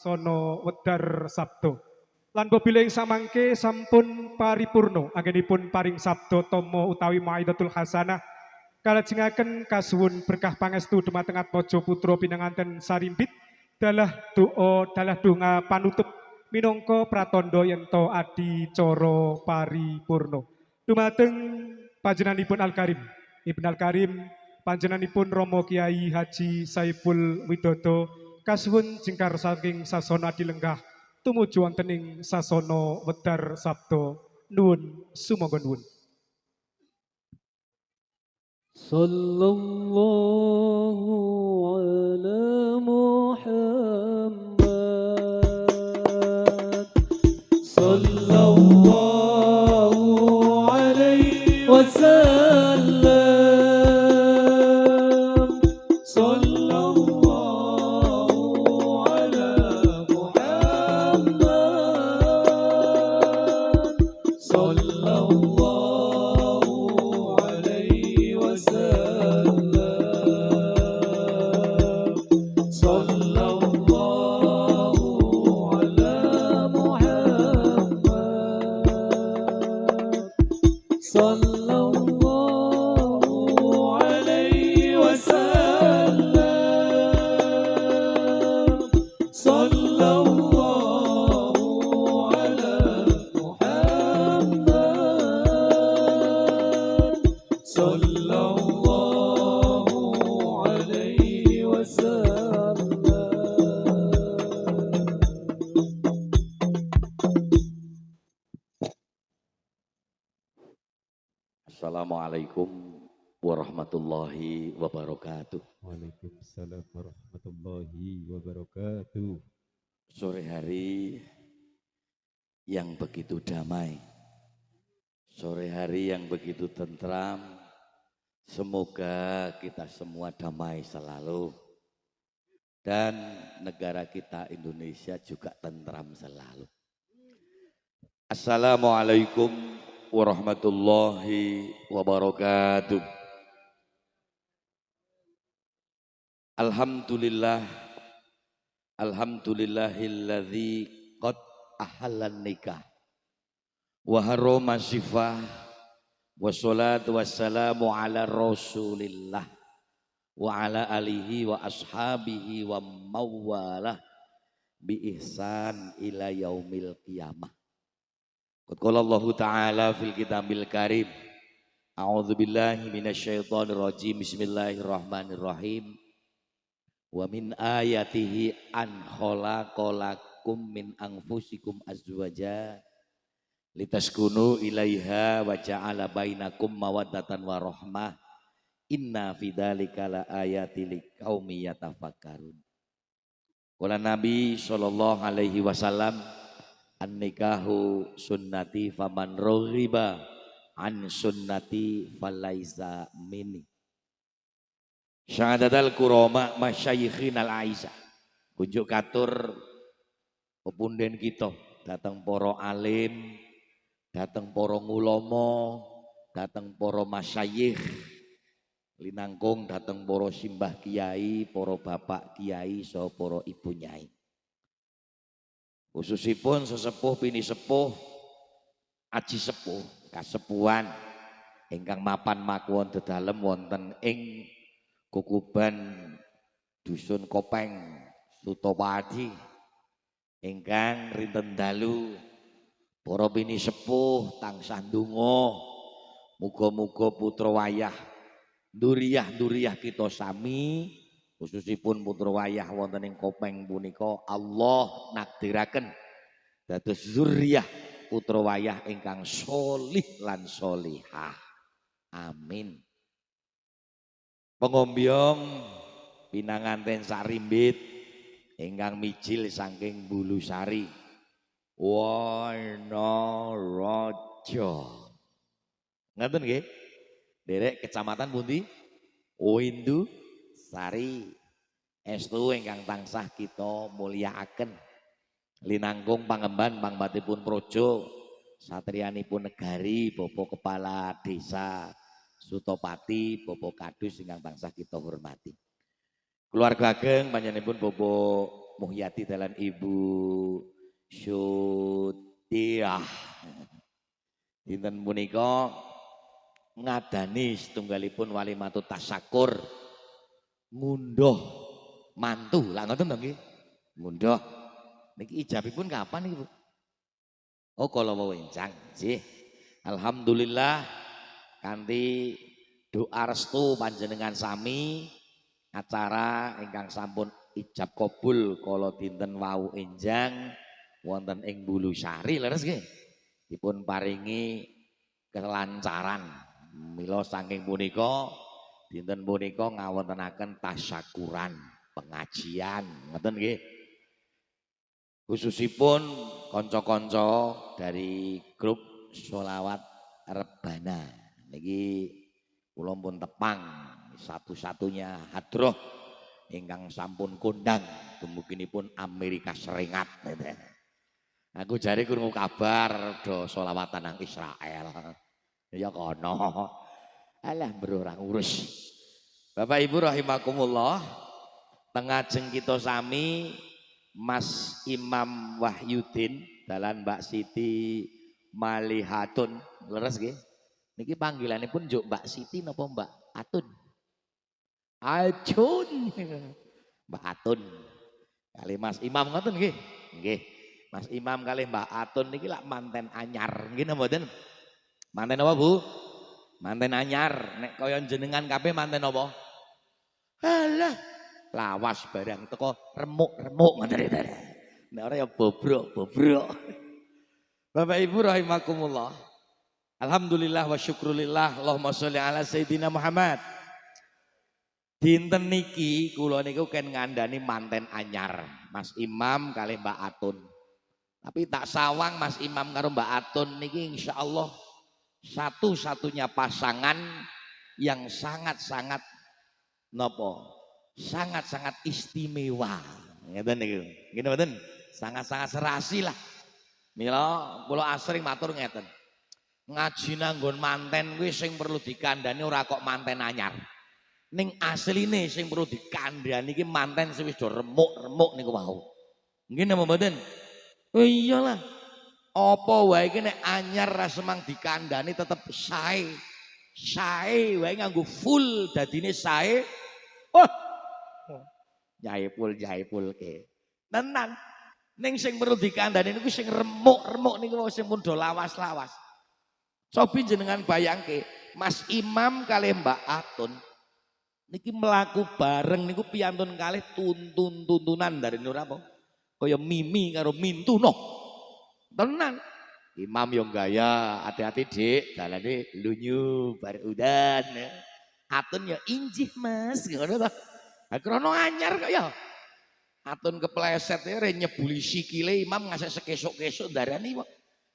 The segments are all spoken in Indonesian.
Sasono Wedar Sabdo. Lan bobile ing samangke sampun paripurna anggenipun paring sabda tama utawi maidatul hasanah kalajengaken kasuwun berkah pangestu dumateng Atmaja putra pinanganten sarimbit dalah donga panutup minangka pratandha yen to adicara paripurna. Dumateng panjenenganipun Al-Karim, Ibn Al-Karim, panjenenganipun Rama Kiai Haji Saiful Widodo kasuwun jengkar saking sasana adilenggah tumuju wonten ing sasana Wedar Sabda. Nuwun sumangga nuwun. Sallallahu ala Muhammad Sallallahu alaihi wasallam Sallallahu ala Muhammad Sallallahu alaihi wasallam Sallallahu ala Muhammad Sallallahu alaihi wasallam Sallallahu ala Muhammad Sallallahu alaihi wasallam. Assalamualaikum warahmatullahi wabarakatuh. Waalaikumsalam warahmatullahi wabarakatuh. Sore hari yang begitu damai, sore hari yang begitu tentram, semoga kita semua damai selalu dan negara kita Indonesia juga tentram selalu. Assalamualaikum warahmatullahi wabarakatuh. Alhamdulillah, alhamdulillahilladzi qad ahallan nikah wa harrama syifah wassalatu wassalamu ala rasulillah wa ala alihi wa ashabihi wa mawalah bi ihsan ila yaumil qiyamah. Qala Allah Ta'ala fil kitabil karim. A'udzu billahi minasyaitonir rajim. Bismillahirrahmanirrahim. Wa min ayatihi an khalaqalakum min anfusikum azwaja litaskunu ilaiha wa ja'ala bainakum mawaddatan wa rahmah. Inna fi dzalika laayatil liqaumi yatafakkarun. Qala Nabi sallallahu alaihi wasallam, an-nikahu sunnati faman raghiba an sunnati falaisa minni. Syahadatul kurama masyayikhin al-aisha. Kunjuk katur pepunden kita, datang poro alim, datang poro ngulomo, datang poro masyayikh, linangkung datang poro simbah kiai, poro bapak kiai, so poro ibu nyai. Khususipun sesepuh pini sepuh aji sepuh kasepuhan ingkang mapan makwon dedalem wonten ing Kukuban Dusun Kopeng Sutopadi ingkang rinten dalu para pini sepuh tansah ndonga muga-muga putra wayah duriyah kita sami khususipun putra wayah wonten ing Kopeng punika Allah nakdiraken dados zuriyah putra wayah ingkang sholih lan sholihah. Amin. Pengombyong pinanganten sarimbit ingkang mijil saking Bulusari Wonorejo. Ngaten nggih? Derek kecamatan pundi? Windu Sari. Estu ingkang tansah kita mulyakaken. Linangkung pangemban pangbatipun Projo, satriyanipun negari, Bapak Kepala Desa Sutopati, Bapak Kadus ingkang tansah kita hormati. Keluarga ageng panjenenganipun Bapak Muhyati dalan Ibu Syutiah. Dinten punika ngadani setunggalipun walimatut tasyakur ngunduh mantu. Lah ngoten to nggih. Ngunduh. Niki ijabipun kapan niki, Bu? Oh, kala wewenjang. Nggih. Alhamdulillah kanthi doa restu panjenengan sami acara ingkang sampun ijab kabul kala dinten wau enjang wonten ing Bulusari leres nggih. Dipun paringi kelancaran. Mila saking punika dinten punika ngawontenaken tasyakuran pengajian ngoten nggih. Khususipun kanca-kanca dari grup Sholawat Rebana niki kula pun tepang satu-satunya hadroh ingkang sampun kondang dumuginipun Amerika Serikat. Aku jare krungu kabar do sholawatan nang Israel. Ya kono. Alah bro ora ngurus. Bapak Ibu rahimakumullah, tengajeng kita sami Mas Imam Wahyudin dalan Mbak Siti Malihatun. Leres nggih? Niki panggilanipun njuk Mbak Siti napa Mbak Atun? Atun. Mbak Atun. Kali Mas Imam ngoten nggih? Nggih. Mas Imam kali Mbak Atun niki lak manten anyar, nggih napa mboten? Manten apa, Bu? Manten anyar. Nek kaya jenengan kabeh manten apa? Alah, lawas barang teko remuk-remuk ngoten iki. Nek ora ya bobrok-bobrok. Bapak Ibu rahimakumullah. Alhamdulillah wa syukrulillah. Allahumma sholli ala Sayyidina Muhammad. Dinten niki kula niku ken ngandani manten anyar, Mas Imam kali Mbak Atun. Tapi tak sawang Mas Imam karo Mbak Atun niki insyaallah satu-satunya pasangan yang sangat-sangat nopo? Sangat-sangat istimewa. Ngeten niku. Nggih mboten? Sangat-sangat serasi lah. Mila kula asring matur ngeten. Ngaji nanggon manten kuwi sing perlu dikandani ora kok manten anyar. Ning asline sing perlu dikandani iki manten sing wis do remuk-remuk niku wau. Nggih napa mboten? Oh iyalah. Apa wae iki nek anyar ra semang dikandani tetep sae. Sae wae nganggo full dadine sae. Oh. Jaipul ke. Tenan. Ning sing perlu dikandani niku sing remuk-remuk niku sing pun do lawas-lawas. Cobi jenengan bayangke, Mas Imam kali Mbak Atun niki melaku bareng niku piantun kalih tuntunan dari nur apa? Kaya Mimi karo Mintuno. Tenan. Imam yo gaya, hati-hati Dik, dalane lunyu bar udan. Atun ya injih Mas, ngono to. Ha krono anyar kok ya. Atun kepleset ya nyebuli sikile Imam ngasih sekesuk-kesuk darani kok.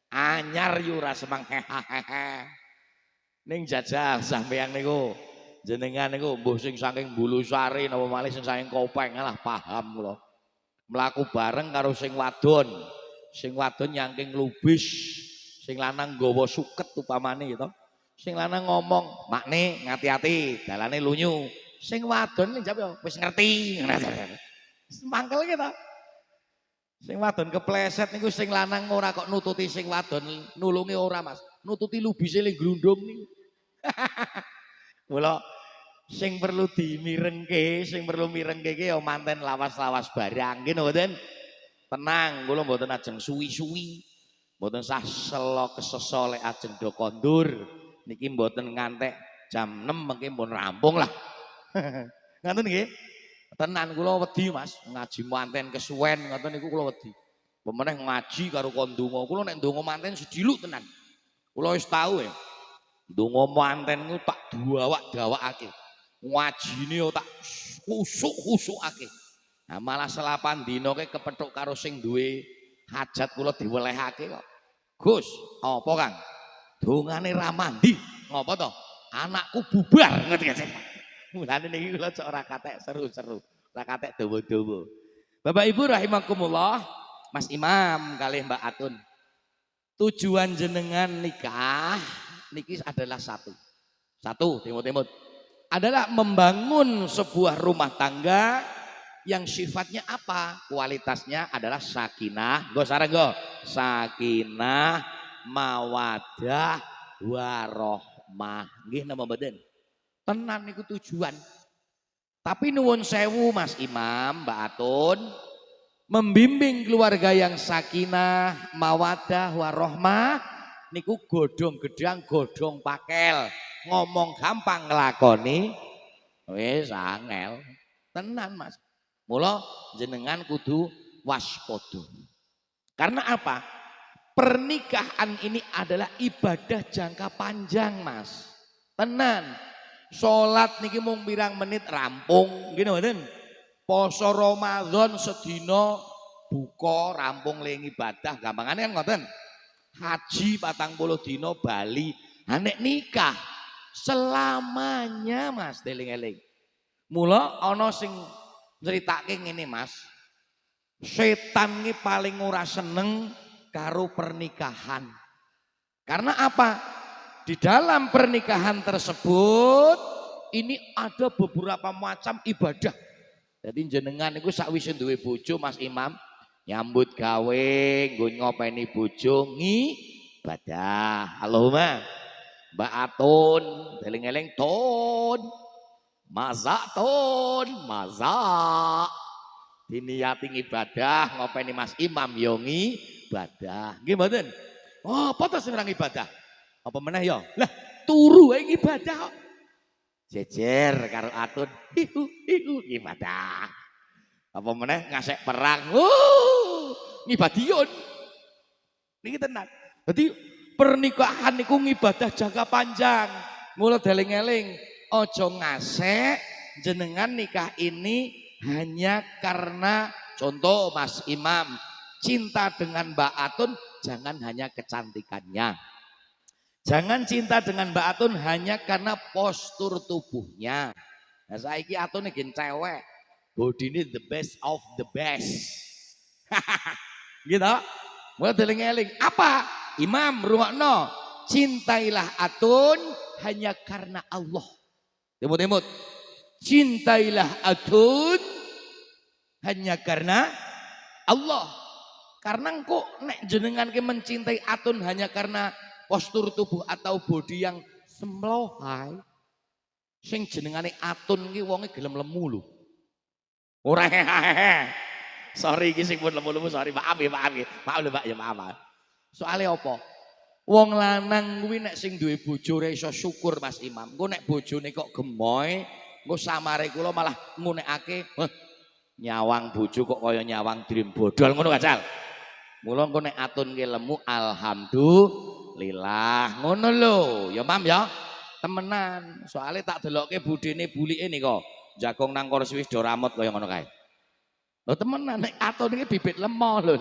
Anyar yo ora semang hehehe. Ning jajal sampeyan niku jenengan niku mbuh sing saking Bulusari napa malih sing saking Kopeng lah paham kula. Mlaku bareng karo sing wadon. Sing wadon nyangking lubis, sing lanang nggawa suket upamane gitu. Sing lanang ngomong, "Makne ngati-ati, dalane lunyu." Sing wadon njawab ya wis ngerti. Mangkel gitu. Sing wadon kepleset niku sing lanang ora kok nututi sing wadon nulungi ora Mas. Nututi lubise le glundung niku. Mula sing perlu dimirengke, sing perlu mirengke ki ya manten lawas-lawas barang nggih mboten. Tenang, kula mboten ajeng suwi-suwi. Mboten sah selo keseso lek ajeng do kondur. Niki mboten ngantek jam 6 mengke pun rampung lah. Ngoten nggih. Tenan kula wedi Mas, ngaji manten kesuwen ngoten niku kula wedi. Pemeneh ngaji karo kon donga. Kula nek donga manten sediluk tenan. Kula wis tau ya. Donga manten niku tak dawak-dawakake. Ngajine yo tak khusuk-khusukake. Nah, malah selapan dina ke kepethuk karo sing duwe hajat kula diwelehake kok. Gus, apa Kang? Dongane ra mandi. Ngopo to? Anakku bubar ngerti gak? Mulane niki kula cok ora katek seru-seru, ora katek dawa-dawa. Bapak Ibu rahimakumullah, Mas Imam kalih Mbak Atun. Tujuan jenengan nikah niki adalah satu. Satu, timut-timut. Adalah membangun sebuah rumah tangga yang sifatnya apa? Kualitasnya adalah sakinah, go sareng go. Sakinah, mawadah, warohmah. Nggih napa mboten? Tenan niku tujuan. Tapi nuwun sewu Mas Imam, Mbak Atun, membimbing keluarga yang sakinah, mawadah, warohmah niku godhong gedang, godhong pakel. Ngomong gampang nglakoni wis angel. Tenan Mas. Mula jenengan kudu waspada. Karena apa? Pernikahan ini adalah ibadah jangka panjang Mas. Tenan. Salat niki mung pirang menit rampung, ngene mboten? Poso Ramadan sedina buka rampung le ibadah, gampangane kan ngoten. Haji 40 dina Bali. Ha nek nikah selamanya Mas, eling-eling. Mula ana sing nceritake ngene Mas. Setan iki paling ora seneng karo pernikahan. Karena apa? Di dalam pernikahan tersebut ini ada beberapa macam ibadah. Jadi jenengan niku sakwise duwe bojo Mas Imam, nyambut gawe, nggo ngopeni bojo ibadah. Allahumma Mbak Atun, eling-eling tun. Mazak tun, mazak. Diniati ibadah ngopeni Mas Imam yo ibadah. Nggih mboten? Oh, apa to sing ibadah? Apa meneh ya? Lah turu ae ibadah kok. Jejer karo Atun. Hiu ibadah. Apa meneh ngasek perang. Ngibadion. Niki tenan. Dadi pernikahan niku ngibadah jangka panjang. Mula deling-eling aja ngasek jenengan nikah ini hanya karena contoh Mas Imam cinta dengan Mbak Atun jangan hanya kecantikannya. Jangan cinta dengan Mbak Atun hanya karena postur tubuhnya. Nah saiki Atun iki cewek, bodine the best of the best. Gitu. Mau eling-eling. Apa? Imam rungokno. Cintailah Atun hanya karena Allah. Temut-temut. Cintailah Atun hanya karena Allah. Karena kok nek jenengan ki mencintai Atun hanya karena postur tubuh atau bodi yang semlohai, sing jenengane Atun ki wonge gelem lemu lho. Ora hehehe. Sorry iki sing pun lemu-lemu, sorry maaf ya, maaf ya. Maaf lho Pak ya, maaf. Soale apa? Wong lanang kuwi nek sing duwe bojo ora iso syukur Mas Imam. Engko nek bojone kok gemoy, engko samare kula malah ngunekake, nyawang bojo kok kaya nyawang dream bodol ngono Kajal. Mula engko nek Atun ki lemu alhamdulillah ngono lho ya Mam ya temenan soalnya tak delokke budene bulike nika jagong nang kursi wis do ramot kaya ngono kae lho temenan nek Atun iki bibit lemah lho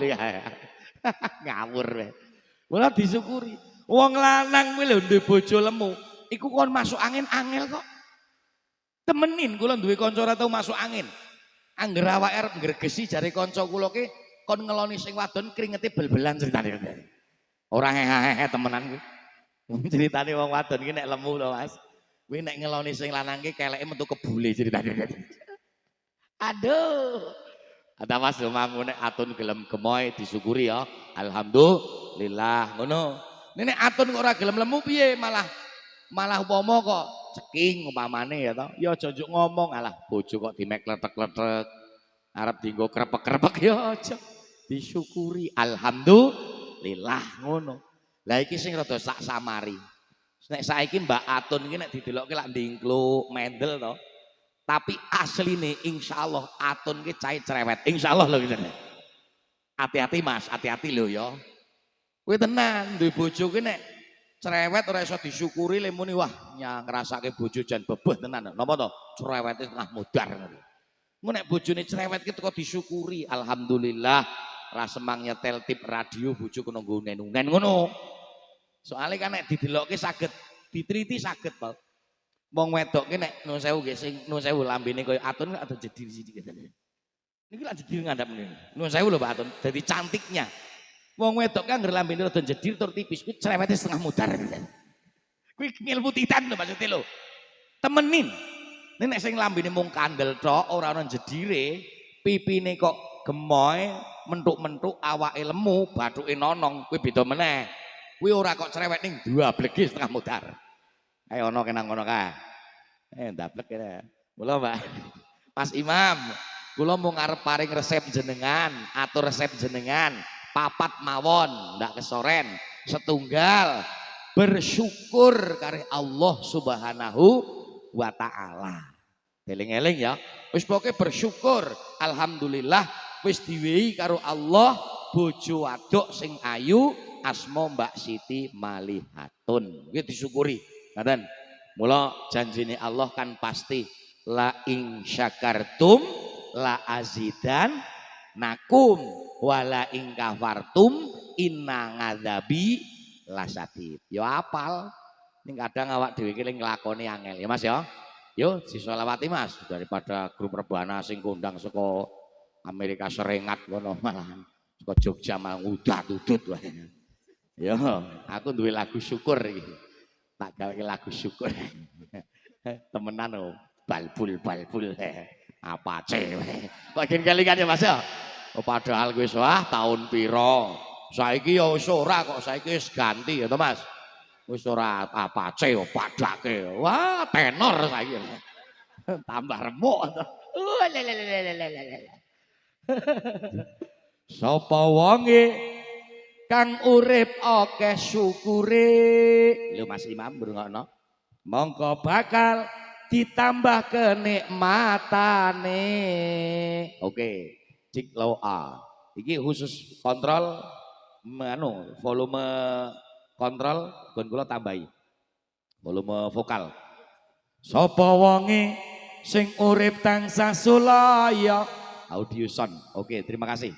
ngawur wae mula disyukuri wong lanang kuwi lho duwe bojo lemu iku kon masuk angin angel kok temenin kula duwe kanca ora tau masuk angin angger awake arep ngregesi jare kanca kula ki kon ngeloni sing wadon kringete bel-belan ceritane. Ora hehehe temenan kuwi. Ceritane wong wadon iki nek lemu lho Mas. Kuwi nek ngeloni sing lanang ki keleke metu kebule ceritane. Aduh. Ada Mas Mamu nek Atun gelem gemoy disyukuri ya. Alhamdulillah ngono. Nek Atun kok ora gelem lemu piye malah upama kok ceking umpamane ya toh. Ya aja njuk ngomong alah bojo kok dimek kletek-kletek. Arep dienggo krepek-krepek ya aja. Disyukuri alhamdulillah ngono. Lah iki sing rada sak samari. Nek saiki Mbak Atun iki nek didelokke lak ndingkluk mendel to. Tapi asline insyaallah Atun ki cai cerewet. Insyaallah lho ngene. Hati-hati Mas, hati-hati lho ya. Kowe tenan duwe bojo ki nek cerewet ora iso disyukuri le muni wah nyang ngrasake bojo jan bebeh tenan. Napa to? Cerewete tengah mudar ngono. Engko nek bojone cerewet ki teko disyukuri alhamdulillah. Ra semang nyetel tip radio bojo kono nggo unen-unen ngono. Soale kan nek didelokke saged ditriti saged, Pak. Wong wedok ki nek nun sewu nggih sing nun sewu lambene koyo Atun ada jedir sithik. Niki lak jedir ngandhap ngene. Nun sewu lho Pak Atun, dadi cantiknya. Wong wedok kan ngger lambene rada jedir tur tipis kuwi cerewete setengah mudar. Kuwi ngilmu titan lho maksudnya lho. Temenin. Nek sing lambene mung kandel tok ora ana jedire pipine kok gemoy, mentuk-mentuk awake lemu, bathuke nonong, kuwi beda meneh. Kuwi ora kok cerewet ning dwablege setengah mudar. Ayo ana kenang ngono kae. Ndablek kene. Mula Mbak, Mas Imam, kula mau ngarep paring resep jenengan, atur resep jenengan, papat mawon, ndak kesoren, setunggal bersyukur kare Allah Subhanahu wa taala. Eling-eling ya. Wis pokoke bersyukur, alhamdulillah wis diwehi karo Allah bojo wadok sing ayu asma Mbak Siti Malihatun. Kuwi disyukuri. Ngoten. Mula janjine Allah kan pasti la ing syakartum la azidan nakum wala ing kafartum inna ngadzabi lasadid. Yo apal. Ning kadang awak dhewe iki nglakoni angel ya Mas ya. Yo disolawati Mas daripada grup rebana sing kondang saka Amerika Serikat ngono malahan saka Jogja malah udat-udut wae. Yo aku duwe lagu syukur iki. Tak gawe lagu syukur. Temenan oh. Balbul apa ce bagian kelingan ya Mas ya. Padahal wis wah tahun piro saiki ya wis ora kok saiki wis ganti ya to Mas. Wis ora apa ce padake wah tenor saiki tambah remuk sapa wonge kang urip akeh syukure lho Mas Imam ngrungokno mongko bakal ditambah kenikmatane. Oke, cik low A. Iki khusus kontrol volume kontrol gon kula tambahi. Volume vokal. Sapa wonge sing urip tansah sulaya audio sound. Oke, terima kasih.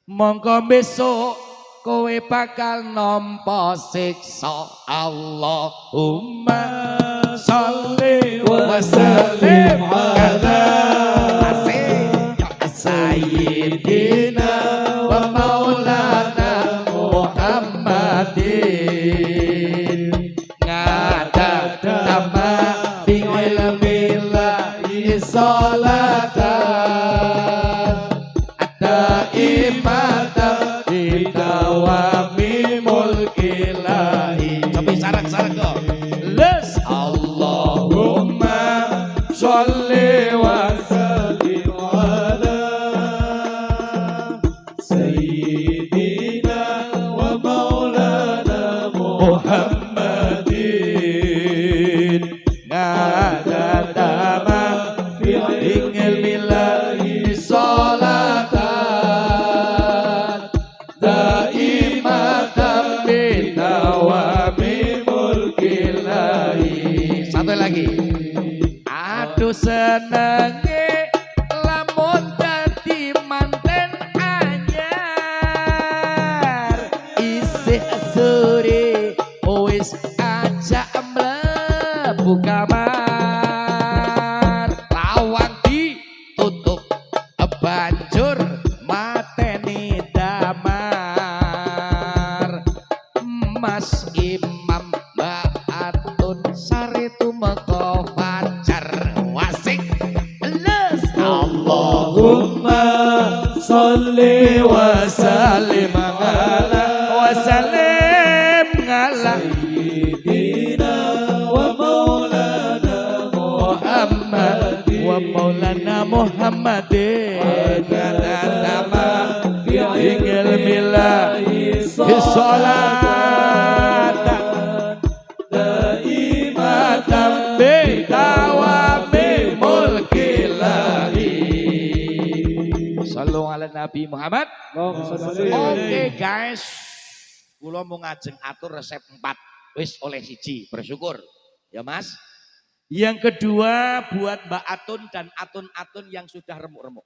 Mongko besok kowe bakal nampa siksa. Allahumma sholli wa sallim ala sayyidina wa maulana Muhammadin ngada dama fi ilmillahi sholatan daimatan bidawami mulkilahi. Tapi sarang-sarang kok. Les Allahumma sholli wa sallim ala sayyidina wa maulana Muhammadin ngada dama fi ilmillahi sholatan daimatan bidawami mulkilahi. Satu lagi. Aduh senenge lamun dadi manten anyar isih sore wis ajak mlebu kamar lawang ditutup banjur mateni damar Mas Imam Mbak Atun sare tumeka fajar wasik les Allahumma sholli wa sallim ala sayyidina wa maulana Muhammad wa maulana Muhammadin ingil milahi sholatan daimatan bidawami mulkilahi. Sallu ala Nabi Muhammad. Oke guys, kula mau ngajeng atur resep 4 wis oleh siji bersyukur ya Mas. Yang kedua buat Mbak Atun dan atun-atun yang sudah remuk-remuk.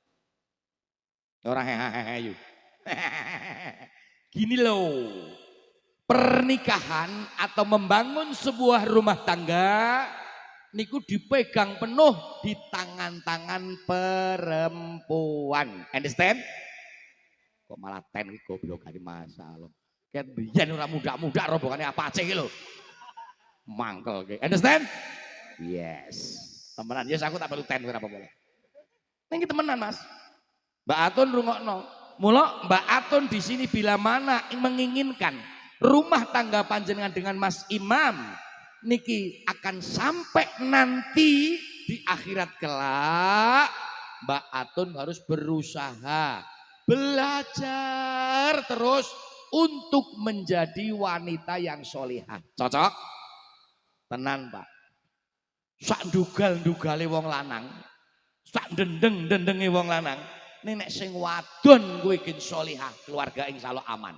Orang hehehe yuk. Gini loh, pernikahan atau membangun sebuah rumah tangga niku dipegang penuh di tangan-tangan perempuan. Understand? Kok malah ten goblok kali masalah. Kayak biyen ora muda-muda rombongannya apa aja gitu. Mangkel ge. Understand? Yes. Temenan, yes aku tak perlu ten ora apa-apa. Ini temenan Mas. Mbak Atun rungokno. Mula Mbak Atun di sini bila mana menginginkan rumah tangga panjenengan dengan Mas Imam niki akan sampai nanti di akhirat kelak, Mbak Atun harus berusaha belajar terus untuk menjadi wanita yang solihah. Cocok? Tenan Pak. Sak ndugal-ndugale wong lanang, sak dendeng-dendenge wong lanang, nek sing wadon kuwi iki solihah, keluarga insyaallah aman.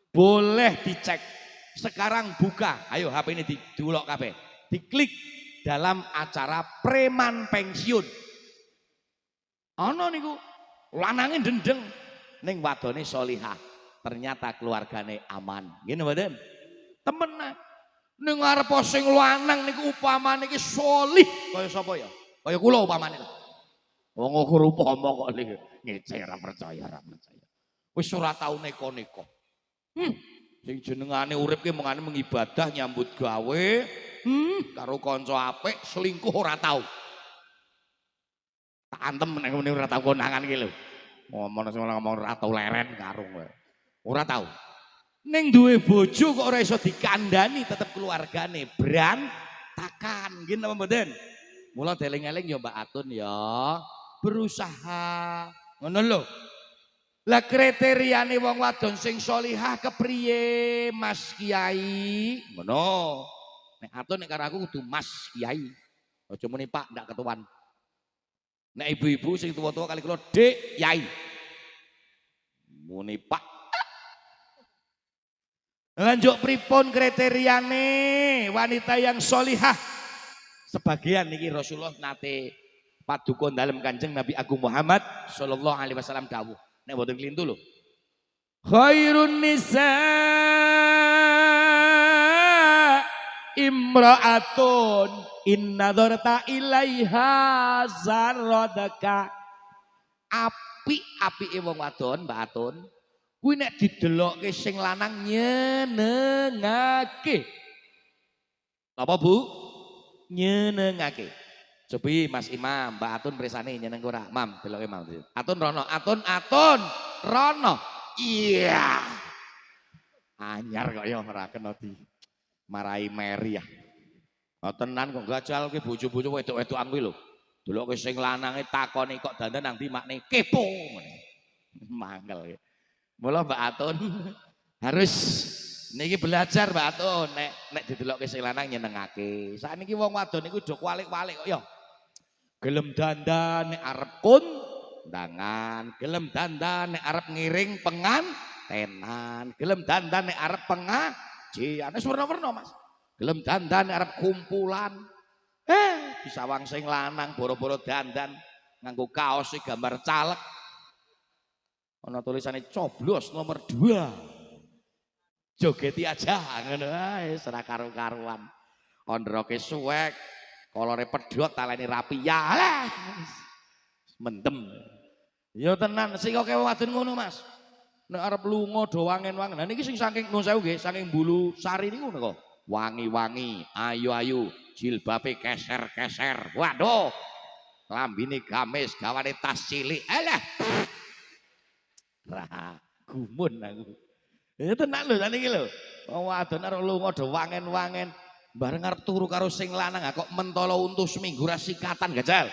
Boleh dicek. Sekarang buka, ayo HP ini didulok kabeh. Diklik dalam acara preman pensiun. Ana niku lanange dendeng ning wadone solihah. Ternyata keluargane aman. Ngene mboten? Temenan. Ning arep sing lanang niku upamane iki solih kaya sapa ya? Kaya kula upamane. Wong ukur upama kok ngece ora percaya, ora percaya. Wis ora tau neko-neko. Sing jenengane urip ki mengane mengibadah nyambut gawe, karo kanca apik selingkuh ora tau. Tak antem nek ngene ora tau konangan ki lho. Ngomong ora tau leren karo kowe. Ora tau. Ning duwe bojo kok ora iso dikandani tetep keluargane berantakan. Nggih napa mboten? Mula deling-eling ya Mbak Atun ya, berusaha. Ngono lho. Lah kriteriane wong wadon sing solihah kepriye Mas Kiai? Ngono. Nek Atun nek karo aku kudu Mas Kiai. Aja muni Pak ndak ketuan. Nek ibu-ibu sing tuwa-tuwa kali kula Dik Yai. Muni Pak. Lanjut pripun kriteriane wanita yang solihah? Sebagian niki Rasulullah nate padukun dalam Kanjeng Nabi Agung Muhammad sallallahu alaihi wasallam dawuh. Nek mboten klintu lho. Khairun nisa imra'atun inna dzarta ilaiha zaradaka. Apik-apike wong wadon Mbak Atun kuwi nek didelokke sing lanang nyenengake. Apa Bu? Nyenengake. Cobi Mas Imam, Mbak Atun presane nyeneng ora? Mam, deloke Mam. Atun rono, Atun rono. Iya. Anyar kok ya ora kena di marahi Mary ya. Oh, tenan kok gajal ki bojo-bojo wedok-wedokan kuwi lho. Delokke sing lanange takoni kok dandan nang ndi makne kepo. Mangkel ya. Mula Mbak Atun harus niki belajar Mbak Atun nek didelokke sing lanang nyenengake. Sakniki wong wadon niku do kwalik-kwalik kok ya. Gelem dandan nek arep kondangan, gelem dandan nek arep ngiring pengantenan, gelem dandan nek arep pengajian, wis werna-werna Mas. Gelem dandan nek arep kumpulan. Disawang sing lanang boro-boro dandan nganggo kaos sing gambar caleg. Ana tulisane coblos nomor 2. Jogeti aja ngono ae ora karo-karuan. Ondroke suwek, kolore pedhot, talene rapi. Ya lah. Mendem. Ya tenan sing kok wadon ngono Mas. Nek arep lunga do wangen-wangen. Lah niki sing saking nun sewu nggih, saking Bulu Sari niku kok. Wangi-wangi, ayu-ayu, jilbabe keser-keser. Waduh. Lambine gamis, gawane tas cilik. Alah. Rah, gumun aku. Ya tenan lho saniki lho. Wong wadon arep lunga do wangen-wangen, bareng arep turu karo sing lanang kok mentolo untu seminggu ra sikatan gajal.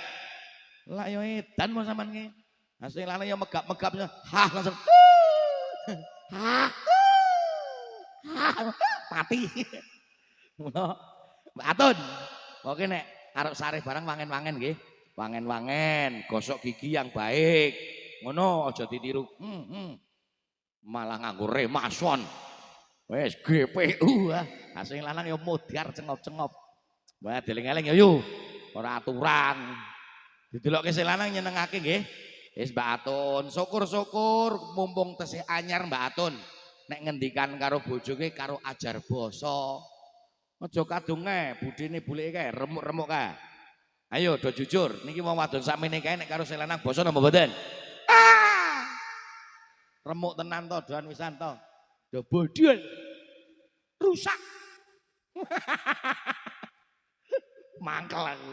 Lah yo edan mau sampean ki. Lah sing lanang yo megap-megap langsung. Mati. Ngono. Mbak Atun. Pokoke nek arep sareh barang wangen-wangen nggih. Wangen-wangen, gosok gigi yang baik. Ngono aja ditiru. Malah nganggo remason. Wes GPU ah. Sing lanang ya modar cengop-cengop. Wah deling-eling ya yo. Ora aturan. Didelokke sing lanang nyenengake nggih. Wis Mbak Atun, syukur-syukur mumpung tesih anyar Mbak Atun. Nek ngendikan karo bojoke karo ajar basa. Aja kadunge budine bulike kae remuk-remuk kae. Ayo do jujur, niki wong wadon sakmene kae nek karo sing lanang basa napa mboten? Remuk tenan to, doan wisan to. Do bodol. Rusak. Mangkel aku.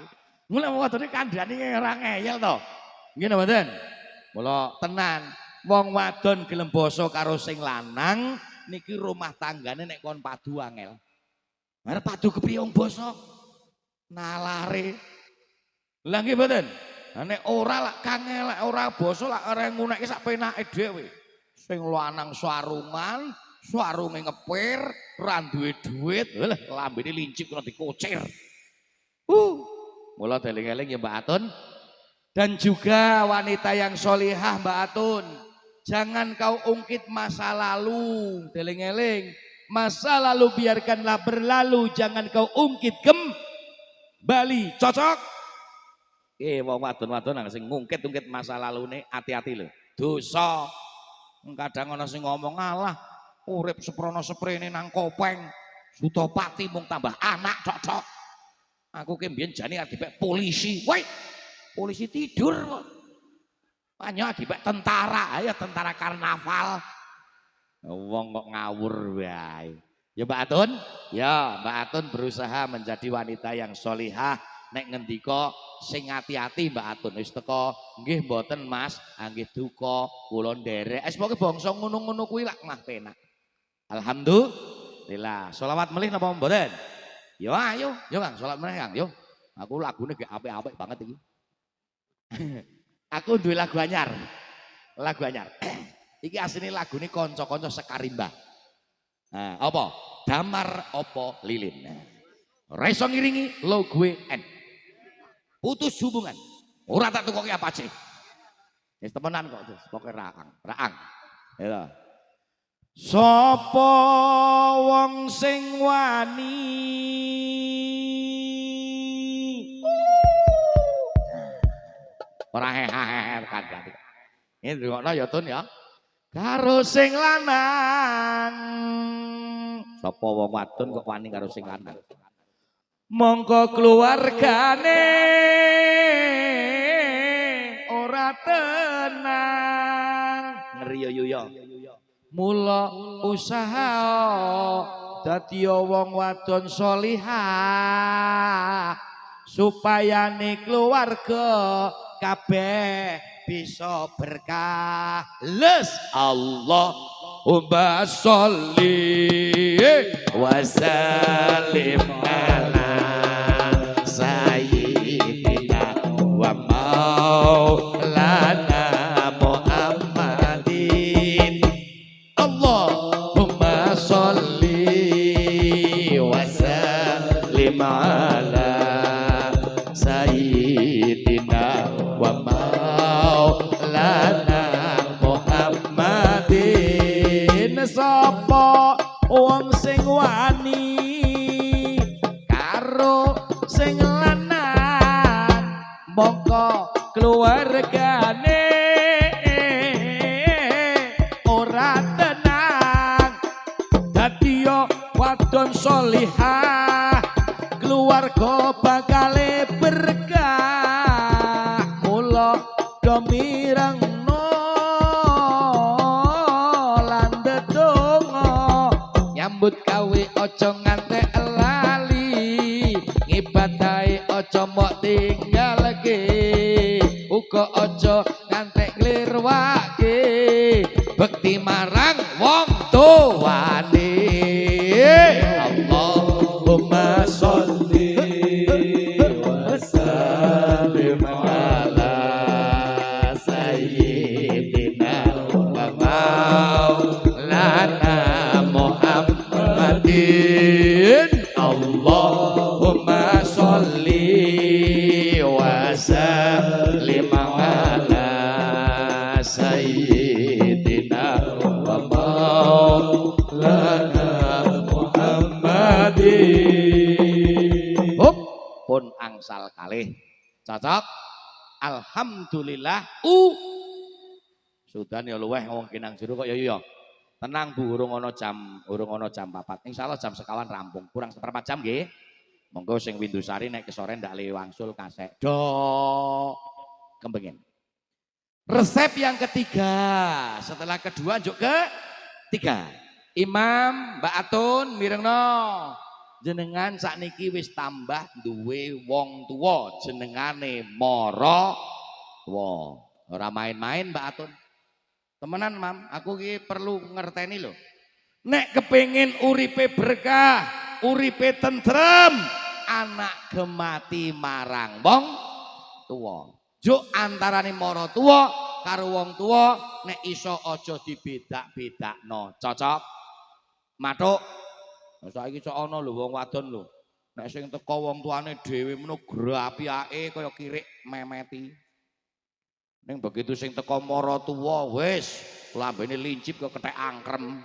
Mulai wadone kandhane ora ngeyel to. Nggih mboten? Mula tenan, wong wadon gelem basa karo sing lanang niki rumah tanggane nek kon padu angel. Arep padu kepriye wong basa? Nalare. Lah nggih mboten? Nek ora lak kangel ora basa lak ora nguneki sak penake dhewe. Sing lanang sarungan, sarunge ngepir, ora duwe dhuwit, lha lambene lincip kena dikocir. Mula deling-eling ya Mbak Atun. Dan juga wanita yang solihah Mbak Atun, jangan kau ungkit masa lalu, deling-eling. Masa lalu biarkanlah berlalu, jangan kau ungkit kembali. Cocok? Wong wadon-wadon nang sing ngungkit-ungkit masa lalune hati-hati lho. Dosa. Kadang ana sing ngomong alah urip seprono seprene nang kopeng. Sudapati mung tambah anak tok-tok. Aku ki mbiyen jane adipek polisi. Woi. Polisi tidur kok. Banyak adipek tentara, ya tentara karnaval. Wong kok ngawur wae. Ya Mbak Atun, ya Mbak Atun berusaha menjadi wanita yang solihah. Nek ngendika sing hati-hati Mbak Atun wis teko nggih mboten Mas, nggih duka kula nderek. Pokoke bangsa ngono-ngono kuwi lak mah penak. Alhamdulillah. Sholawat melih napa mboten? Yo ayo, yo Kang, sholawat melih Kang, yo. Aku lagune ge apik-apik banget iki. Aku duwe lagu anyar. Lagu anyar. Iki asline lagune kanca-kanca sekarimba. Nah, apa? Damar apa lilin. Ora iso ngiringi lo gue en. Putus hubungan. Ora tak tukoki apa sih. Wis temenan kok, pokoke raang. Ya. Sapa wong sing wani ora hehehe kan. Ini ngono ya Tun ya. Karo sing lanang. Sapa wong wadon kok wani karo sing lanang? Mongko keluargane ora tenang. Ngeri yo. Mula usaha dadi wong wadon solihah supaya nih keluarga kabeh bisa berkah. Les Allahumma sholli wa sallim ala sayyidina wa maulana Muhammadin. Allahumma sholli wa sallim ala sayyidina wa maulana Muhammadin. Sapa wong sing wani karo sing lanang mongko keluargane ora tenang. Dadi yo wadon solihah keluarga bakale berkah. Mula do mirengno lan ndedonga nyambut gawe aja ngantek lali, ngibadahe aja mok tinggalke, uga aja ngantek nglirwake, bekti marang wong tuwane. Allahumma sholli wa sallim ala sayyidina wa maulana Muhammadin. Allahumma sholli wa sallim ala sayyidina wa maulana Muhammadin. Pun angsal kalih. Cocok? Alhamdulillah. Sudan ya luweh wong kinang jero kok ya. Tenang Bu, urung ana jam 4. Insyaallah jam sekawan rampung. Kurang seperempat jam nggih. Monggo sing Windusari nek kesore ndak le wangsul kasek. Do kembengin. Resep yang ketiga, setelah kedua njuk ketiga. Imam, Mbak Atun mirengno. Jenengan sakniki wis tambah duwe wong tuwa jenengane Mara. Ora main-main Mbak Atun. Temenan Mam, aku ki perlu ngerteni lho. Nek kepengin uripe berkah, uripe tentrem, anak gemati marang wong tuwa. Juk antarane mara tuwa karo wong tuwa nek iso aja dibedak-bedakno. Cocok? Matuk. Saiki sok ana lho wong wadon lho. Nek sing teko wong tuane dhewe meno grapiake kaya kirik memeti. Ning begitu sing teko mara tuwa wis lambene lincip kok kethek angkrem.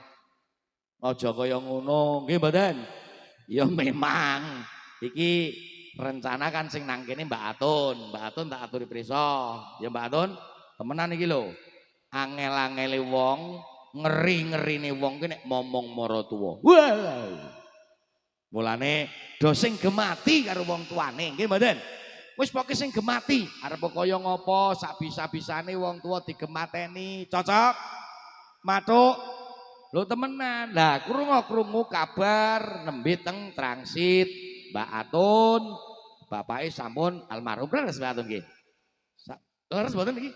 Aja kaya ngono, nggih mboten? Ya memang iki rencana kan sing nang kene Mbak Atun. Mbak Atun tak aturi prisa. Ya Mbak Atun, temenan iki lho. Angel-angele wong, ngeri-ngerine wong ki nek momong mara tuwa. Walah. Mulane do sing gemati karo wong tuane, nggih mboten? Wis pokoke sing gemati, arep kaya ngopo sak bisa-bisane wong tua digemateni. Cocok? Matuk. Lho temenan. Lah krungu kabar nembe teng transit Mbak Atun, bapake sampun almarhum. Leres Mbak Atun nggih. Leres mboten iki?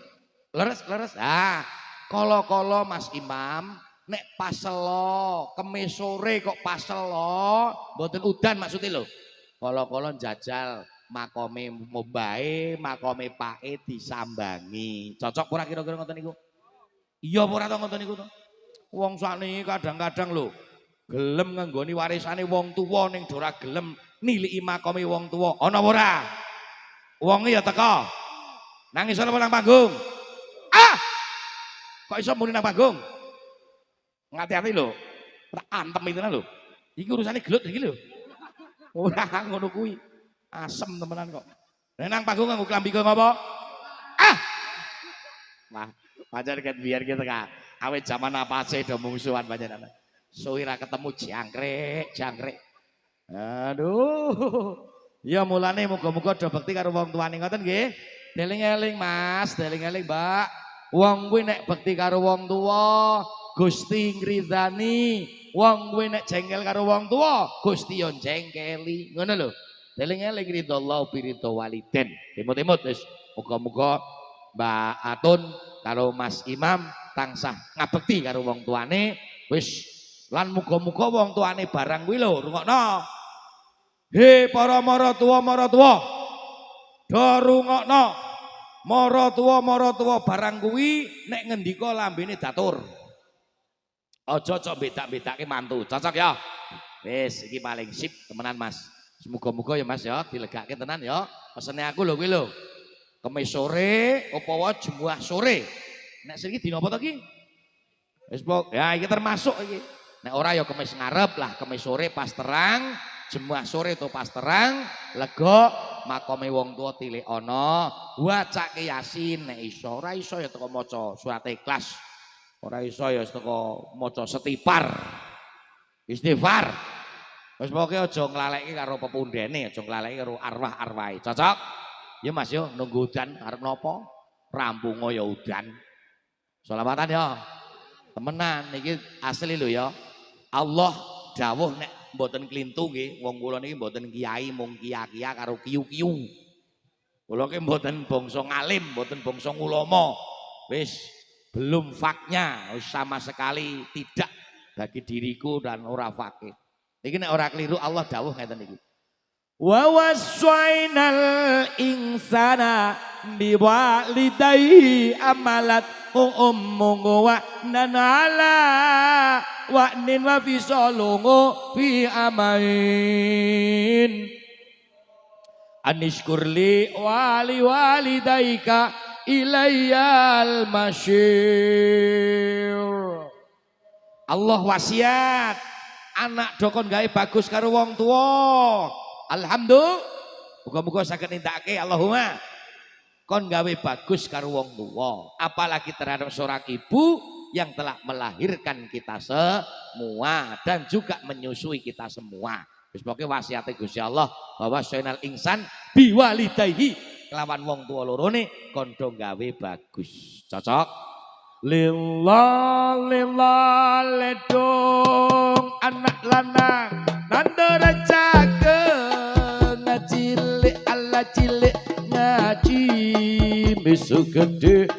Leres. Ah, kala-kala Mas Imam nek paselo, kemis sore kok paselo, mboten udan maksudnya lho. Kala-kala njajal makome mbae, makome pake disambangi. Cocok ora kira-kira ngoten niku? Iya apa ora to ngoten niku to? Wong sakniki kadang-kadang lho gelem nganggoni warisane wong tuwa ning ora gelem niliki makome wong tuwa. Ana apa ora? Wonge ya teka. Nang isor apa nang panggung? Ah! Kok iso muni nang panggung? Ngati-ati lho. Tak antem itu lho. Iki urusane gelut iki lho. Ora ngono kuwi. Asem temenan kok. Nang panggung nganggo klambi kok apa? Ah. Wah, pancen ket biar kita ka. Awet zaman apase do mungsuhan panjenengan. Suwi ra ketemu jangkrik. Aduh. Ya mulane muga-muga do bekti karo wong tuane ngoten nggih. Deling-eling Mas, deling-eling Mbak. Wong kuwi nek bekti karo wong tuwa, Gusti ngridani. Wong kuwi nek jengkel karo wong tuwa, Gusti yo jengkeli. Ngono lho. Eling-eling ridallahu biridha waliden. Timut-timut wis muga-muga Mbak Atun karo Mas Imam tansah ngabekti karo wong tuane wis lan muga-muga wong tuane barang kuwi lho rungokno. He para mara tuwa do rungokno. Mara tuwa barang kuwi nek ngendika lambene datur. Aja cok bedak-bedake mantu. Cocok ya? Wis iki paling sip temenan Mas. Semoga-moga ya Mas ya dilegake tenan ya. Pesene aku lho kuwi lho. Kemis sore utawa Jumat sore. Nek iki dina apa to iki? Wis ya iki termasuk iki. Nek ora ya kemis ngarep lah, kemis sore pas terang, Jumat sore to pas terang, lega makome wong tua tilik ana, wacake Yasin nek iso, ora iso ya teko maca surat Ikhlas. Ora iso ya teko maca setipar. Istighfar. Wis pokoke aja nglaleki karo pepundhene, aja nglaleki karo arwah-arwahe. Cocok? Ya Mas yo nunggu udan arep napa? Rampunga ya udan. Selawatan ya. Temenan niki asli lho ya. Allah dawuh nek mboten klintu nggih, wong kula niki mboten kiai mung kia-kia karo kiyu-kiyu. Kula ki mboten bangsa ngalim, mboten bangsa ulama. Wis belum faknya, sama sekali tidak bagi diriku dan ora fakih. Iki nek ora keliru Allah dawuh ngeten iki. Wa waswainal insana biwalidayhi amalat ummuhu wa nanala wa nin wa fisalungu fi amain anishkurli wali walidaika ilayyal masyir. Allah wasiat anak dokon gawe bagus karo wong tua. Alhamdulillah. Muga-muga saged nindakake Allahumma. Kon gawe bagus karo wong tua. Apalagi terhadap seorang ibu yang telah melahirkan kita semua dan juga menyusui kita semua. Wis pokoke wasiate Gusti Allah bahwa sainal insan biwalidayhi kelawan wong tua lorone kon do gawe bagus. Cocok? Lillah ledong anak lanang nandora cakeng ngacilik ala cilik ngaji misu gede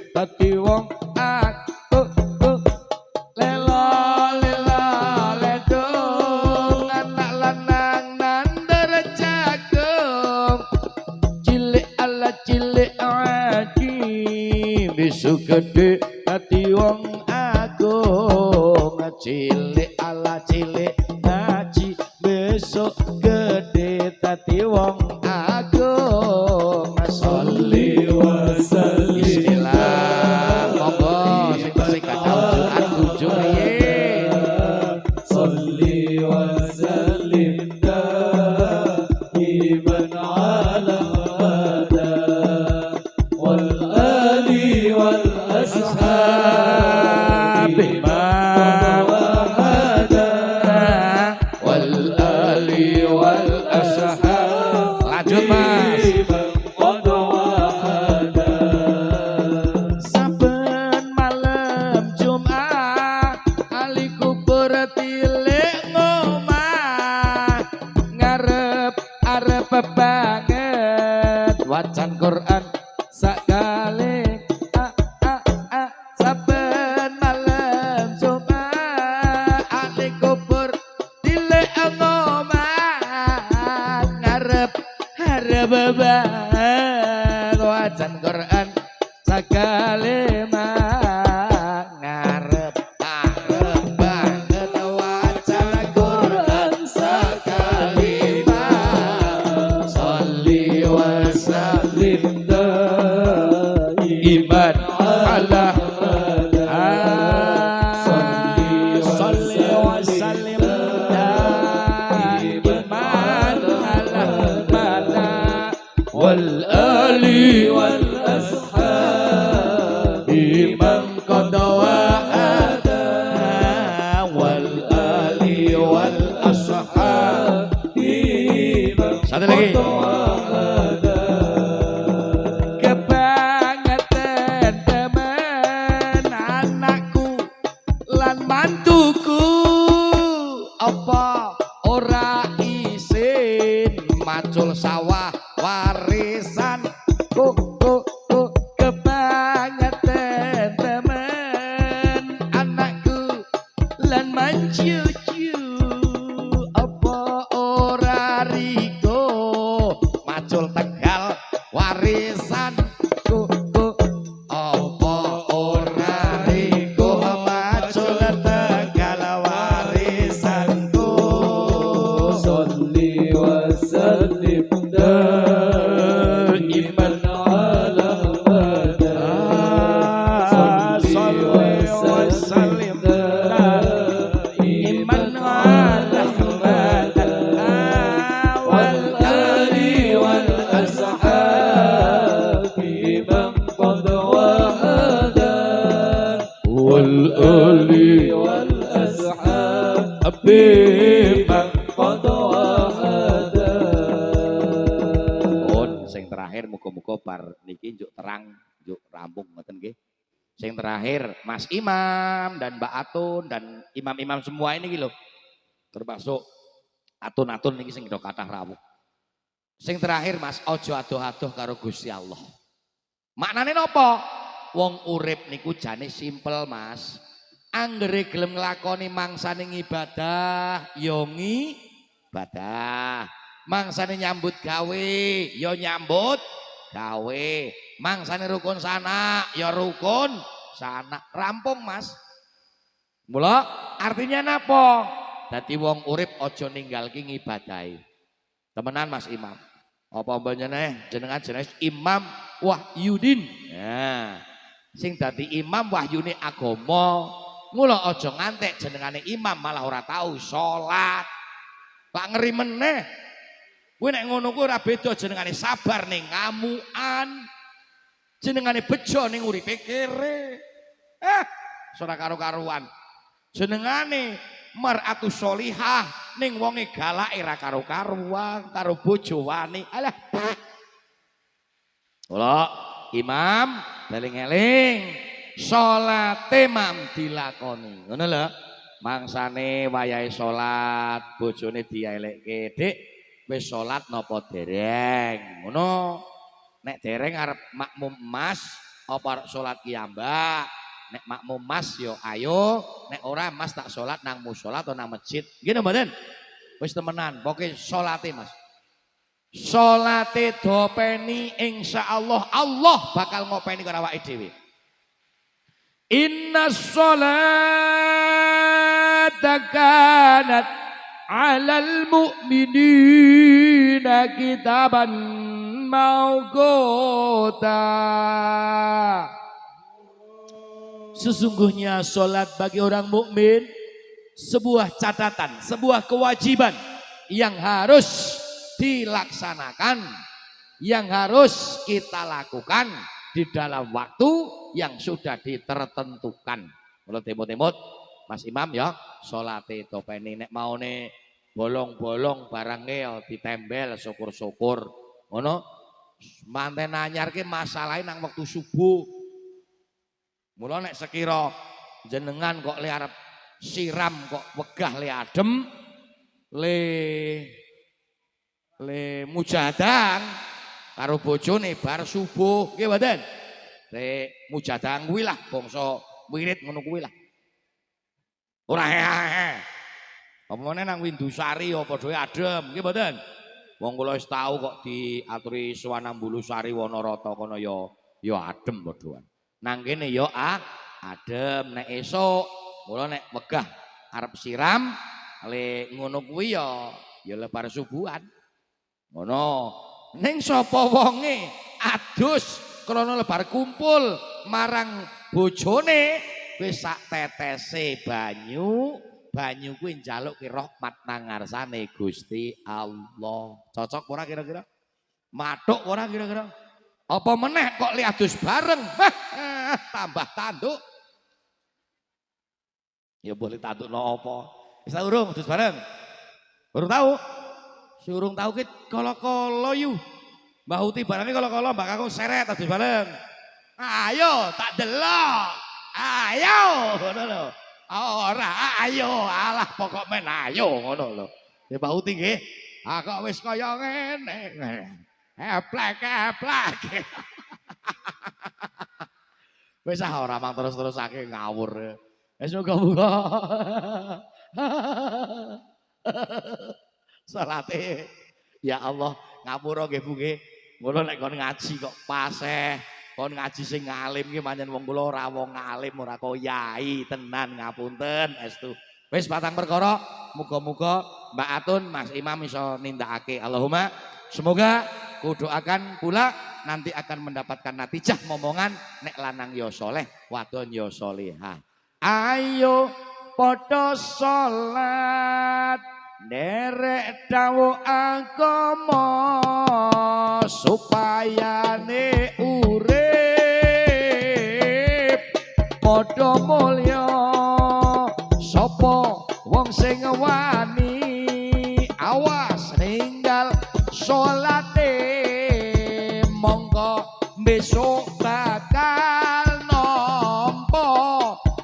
gede dadi wong agung, cilik ala cilik ngaji besok gede dadi wong agung. Salli wa sallim. Bismillah, monggo sing tesih kathah unjukan kunjung piye. Salli wa sallim daiman ala hada wal ali wal ashab wal ali wal ashab. Lanjut Mas. Saben malam Jumat ali kubur tilik ngomah, ngarep-arep banget wacan Quran sakali. Saben malam Jumat ali kubur tilik ngomah, ngarep-arep banget wacan Quran sakali mah, ngarep-arep banget wacan Quran sakali mah. Sholli wa sallim iman ala Sholli wa sallim iman ala wal ali wal ashab man qad wa'ada wal ali wal ashab. Satu lagi. Kebangetan temen anakku lan mantuku, apa ora isin macul sawah warisan. Kebangetan temen anakku lan mancucu, apa ora riko macul Tegal warisan. Apa ora riko macul Tegal warisanku. Salli wa sallim daiman ala hada. Salli wa sallim daiman ala hada wal ali wal ashab man qad wahada wal ali wal ashab man qad wahada. Pun sing terakhir muga-muga bar niki njuk terang njuk rampung ngoten nggih. Sing terakhir Mas Imam dan Mbak Atun dan imam-imam semua ini lho. Termasuk Atun-atun niki sing do kathah rawuh. Sing terakhir Mas, ojo adoh-adoh karo Gusti Allah. Maknane napa? Wong urip niku jane simpel Mas. Anggere gelem nglakoni mangsane ibadah, yo ibadah. Mangsane nyambut gawe, yo nyambut gawe. Mangsane rukun sana, yo rukun sana. Rampung Mas. Mula artinya napa? Dadi wong urip ojo ninggalke ngibadahi. Temenan Mas Imam. Apa panjenengan jenengan jenis Imam Wahyudin. Nah, sing dadi imam wahyune agama. Mula aja ngantek jenengane imam malah ora tahu salat. Pak ngeri meneh. Kowe nek ngono kuwi ora beda jenengane sabar ning ngamukan. Jenengane bejo ning uripe kere. Ora karo-karuan. Jenengane mar'atu sholihah ning wonge galake ra karo-karuan karo bojo wani. Alah. Kula imam eling-eling salate mam dilakoni. Ngono lho. Mangsane wayahe salat, bojone dielekke, "Dik, wis salat napa dereng?" Ngono. Nek dereng arep makmum emas apa salat ki ambak? Nek makmum mas yo ayo, nek ora mas tak sholat nang mushola atau nang masjid. Gini mboten? Wis temenan, pokoke sholate Mas. Sholate dopeni insyaallah Allah bakal ngopeni karo awake dhewe. Inna sholata kanat 'alal mu'minina kitaban mauquta. Sesungguhnya sholat bagi orang mukmin sebuah catatan, sebuah kewajiban yang harus dilaksanakan, yang harus kita lakukan di dalam waktu yang sudah ditertentukan. Menurut temut-temut Mas Imam ya, sholate topeni nek maune bolong-bolong barangnya ya ditembel syukur-syukur. Ngono manten anyar ki masalahe nang wektu subuh. Mula nek sekira jenengan kok le arep siram kok wegah le adem le mujadang karo bojone bar subuh nggih mboten. Le mujadang kuwi lah bangsa wirid ngono kuwi lah. Ora hehe. Omone nang Windusari apa dhewe adem nggih mboten. Wong kula wis tau kok diaturi Swanambulu Sari Wanarata kono ya adem padha. Nang kene ya adem nek esuk mula nek wegah arep siram le ngono kuwi ya lebar subuhan. Ngono. Ning sapa wonge adus krana lebar kumpul marang bojone wis sak tetese banyu kuwi njaluk ki rahmat nang ngarsane Gusti Allah. Cocok ora kira-kira? Mathuk ora kira-kira? Apa meneh kok li adus bareng? Tambah tanduk. Ya boleh tanduk no apa? Wis urung adus bareng? Baru tahu? Surung tahu ki kala-kala yu. Mbah Uti barangnya kala-kala Mbak Kakung seret adus bareng. Ayo tak delok. Ayo ngono lho. Ora ayo alah pokok men ayo ngono lho. Ya Mbak Uti nggih. Kok wis kaya ngene. Eplek. Wis ora mang terus-terusake ngawur. Wis muga-muga. Salate ya Allah ngapura nggih Bu nggih. Ngono nek kon ngaji kok paseh, kon ngaji sing ngalim ki pancen wong kula ora wong alim ora kok yai tenan ngapunten estu. Wis patang perkara muga-muga Mbak Atun Mas Imam iso nindakake. Allahumma semoga kudoakan pula nanti akan mendapatkan natijah momongan nek lanang ya soleh, wadon ya solehah. Ayo padha salat derek dawuh agama supaya ne urip padha mulya sapa wong sing wani awas ninggal salate monggo besok bakal nampa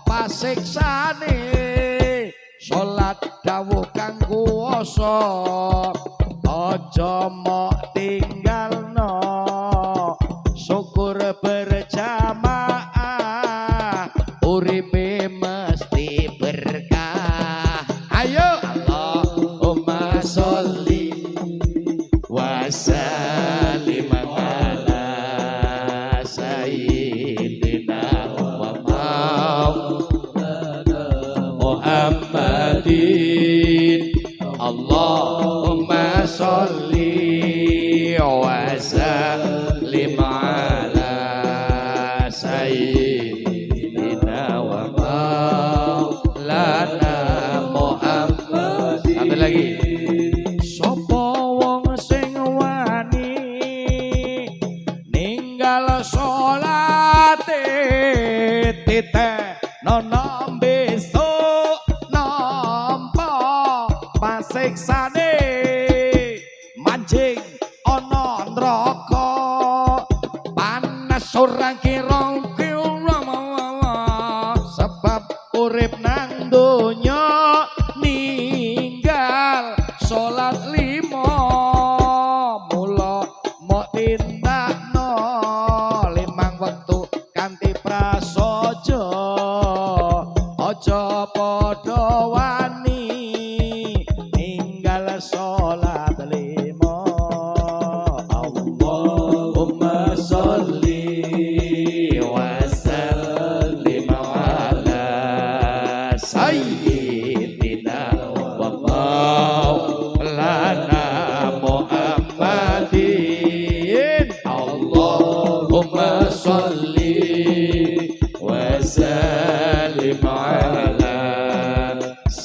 pasiksane salat dawuh kang kuwasa aja mok tinggalno syukur berjamaah uripe mesti berkah. Ayo Allahumma sholli wa sallim ala sayyidina wa Muhammadin. Allahumma sholli wa sallim ala sayyidina wa maulana Muhammadin. Satu lagi. Sapa wong sing wani ninggal salate titenono besok nampa pasiksane mancing ana neraka panas ora kira sebab urip nang donya ninggal salat lima mula mok tindakno limang wektu kanthi prasaja aja padha wani ninggal salat lima. Allahumma sholli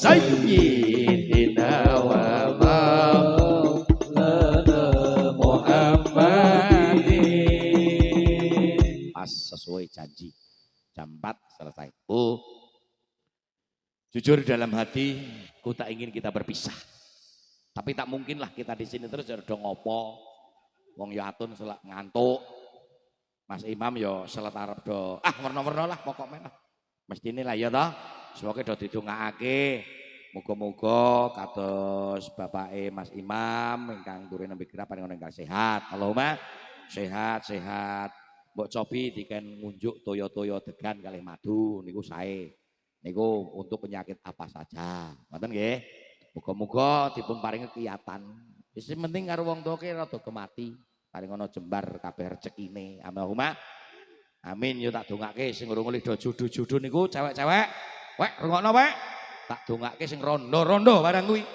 sayyidina wa maulana Muhammadin. Pas sesuai janji jam 4 selesai. Oh, jujur dalam hati, ku tak ingin kita berpisah. Tapi tak mungkin lah kita di sini terus jadi ngopo. Wong ya atun selak ngantuk. Mas Imam yo selat arep do. Werna-werna lah pokoknya lah. Mestine lah ya toh. Semoga do didongakake. Muga-muga kados bapake Mas Imam ingkang turun nembe kirap paring ingkang sehat. Allahumma sehat-sehat. Mbok cobi diken ngunjuk toyo-toyo degan kalih madu niku sae. Niku untuk penyakit apa saja. Ngoten nggih. Muga-muga dipun paringi kiyatan. Wis penting karo wong tuwa ki rada kemati. Paring ana jembar kabeh rezekine. Allahumma amin. Yo tak dongake sing urung oleh do judu-judu niku cewek-cewek. Wek rungokno wek. Tak dongake sing rondo-rondo barang kuwi.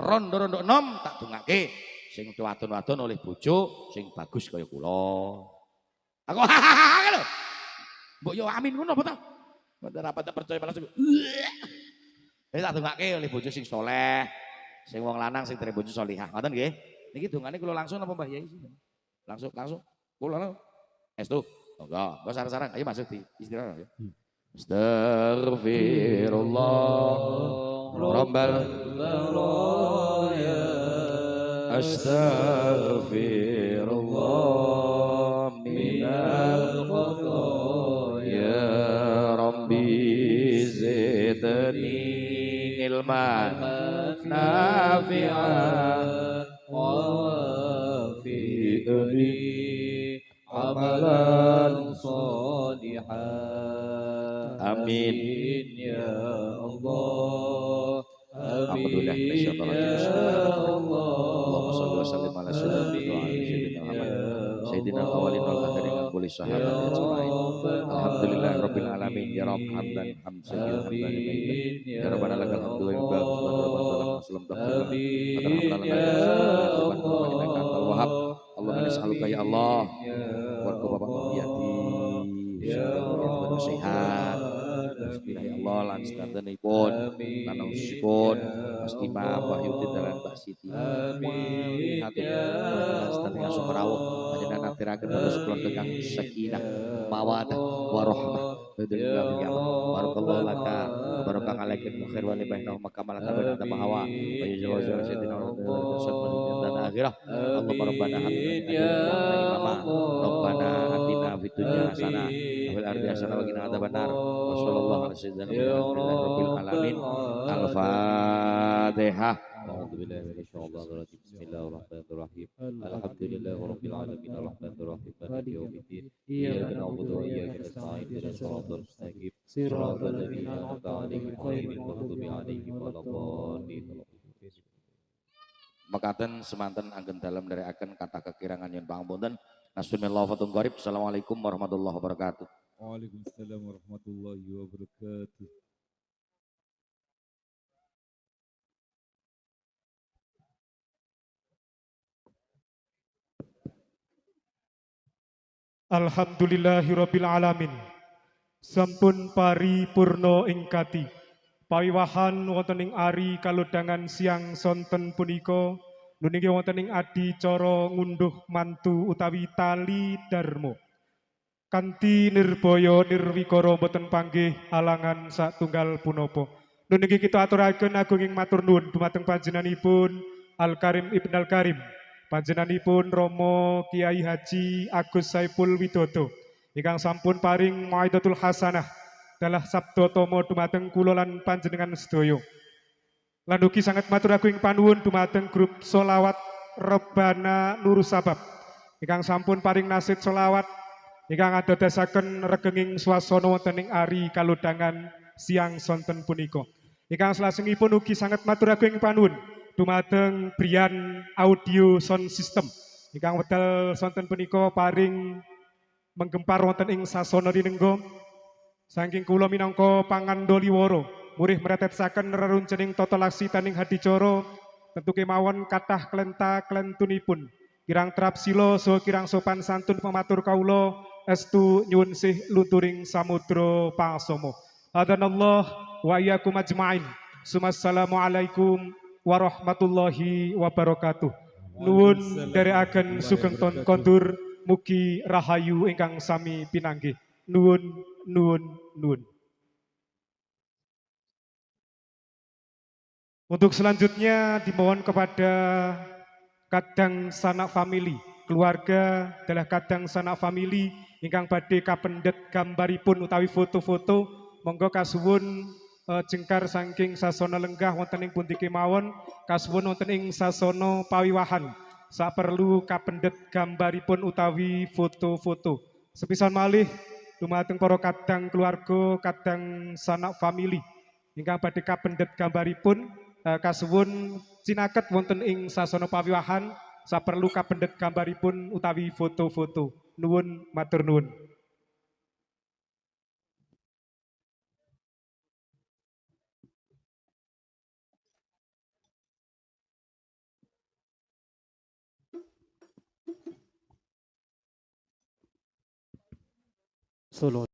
Rondo-rondo enom tak dongake sing wadon-wadon oleh bojo sing bagus kaya kula. Aku lho. Mbok yo amin ngono apa to? Mboten apa tak percaya langsung. Wis tak dongake oleh bojo sing saleh, sing wong lanang sing duwe bojo salihah. Ngoten nggih. Niki dongane kula langsung napa Mbah Yai? Langsung. Kula estu. Monggo, kok sareng-sareng. Ayo masuk di istirahat ya. Astaghfirullah Rabbal baraya. Astaghfirullah minal khotaya. Rabbi zidni ilman nafi'an wafi'ni amalan salihan. Amin ya Allah. Alhamdulillah. Allahumma shalli wa sallim ala sayyidina Muhammad sayyidina awwalin wal akhirin wa kulli sahabat ajmain. Alhamdulillah rabbil alamin ya rabb hamdan hamdan ya rabbana lakal hamdu wa barakatuh wa rabbana sallam wahab. Allahumma nas'aluka ya Allah wa bapak yati sehat. Bismillah Allah lan sedantenipun lan usipun Mas Imam Wahyudin lan Mbak Siti. Amin. Sedanten sumrawuh panjenengan atiraken terus kula ingkang sakinah mawaddah warahmah. Barakallahu laka wa baraka alaikum khair wa libaina wa kamalan tabana tabahawa wa yajlu sayyidina dan akhirah. Allahumma rabbana hablana imama rabbana atina fid dunya hasanah wa fil ardi hasanah wa qina adzabannar. Wassallallahu ala sayyidina Muhammadin rabbil alamin. Al-Fatihah. Bismillahirrahmanirrahim. Alhamdulillahi rabbil alamin arrahmanirrahim maliki yaumiddin. Iyyaka na'budu wa iyyaka nasta'in ihdinas siratal mustaqim siratal ladzina an'amta 'alaihim ghairil maghdubi 'alaihim waladdallin. Mekaten semanten anggen dalem nderekaken kata kekirangan yen pangapunten. Nasmillah fatum qarib. Assalamualaikum warahmatullahi wabarakatuh. Waalaikumsalam warahmatullahi wabarakatuh. Alhamdulillahirabbil alamin. Sampun paripurna ing kati. Pawiwahan wonten ing ari kalodhangan siang sonten punika nuninggi wonten ing adicara ngunduh mantu utawi tali dharma. Kanthi nirbaya nirwikara boten panggih alangan satunggal punapa. Nuninggi kita aturaken agunging matur nuwun dumateng panjenenganipun Al Karim Ibn Al Karim. Panjenenganipun Romo Kiai Haji Agus Saipul Widodo ingkang sampun paring mau'izatul hasanah dalah sabda tama dumateng kula lan panjenengan sedaya. Lan ugi sanget matur agung panuwun dumateng grup sholawat Rabbana Nurus Sabab ingkang sampun paring nasid sholawat ingkang adodasaken regenging swasana wonten ing ari kalodhangan siang sonten punika. Ingkang salajengipun ugi sanget matur agung panuwun dumateng Brian Audio Sound System ingkang wedal sonten punika paring menggempar wonten ing sasana rinengga saking kula minangka pangandoliworo murih mretetsaken reruncening tata laksitaning hadicara tentu kemawon kathah klenta klentunipun kirang trapsila saha kirang sopan santun pematur kawula estu nyuwun sih luturing samudra pangsama. Hadanallah wa iyyakum ajmain. Assalamualaikum warahmatullahi wabarakatuh. Nuwun dereaken sugeng ton kondur mugi rahayu ingkang sami pinanggih. Nuwun nuwun nuwun. Untuk selanjutnya dimohon kepada kadang sanak family, keluarga adalah kadang sanak family ingkang badhe kapendet gambaripun utawi foto-foto, monggo kasuwun jengkar saking sasana lenggah wonten ing pundi kemawon, kasuwun wonten ing sasana pawiwahan. Saperlu kapendet gambaripun utawi foto-foto. Sepisan malih dumateng para kadang keluarga, kadang sanak family ingkang badhe kapendet gambaripun kasuwun cinaket wonten ing sasana pawiwahan saperlu kapendet gambaripun utawi foto-foto. Nuwun matur nuwun. Solo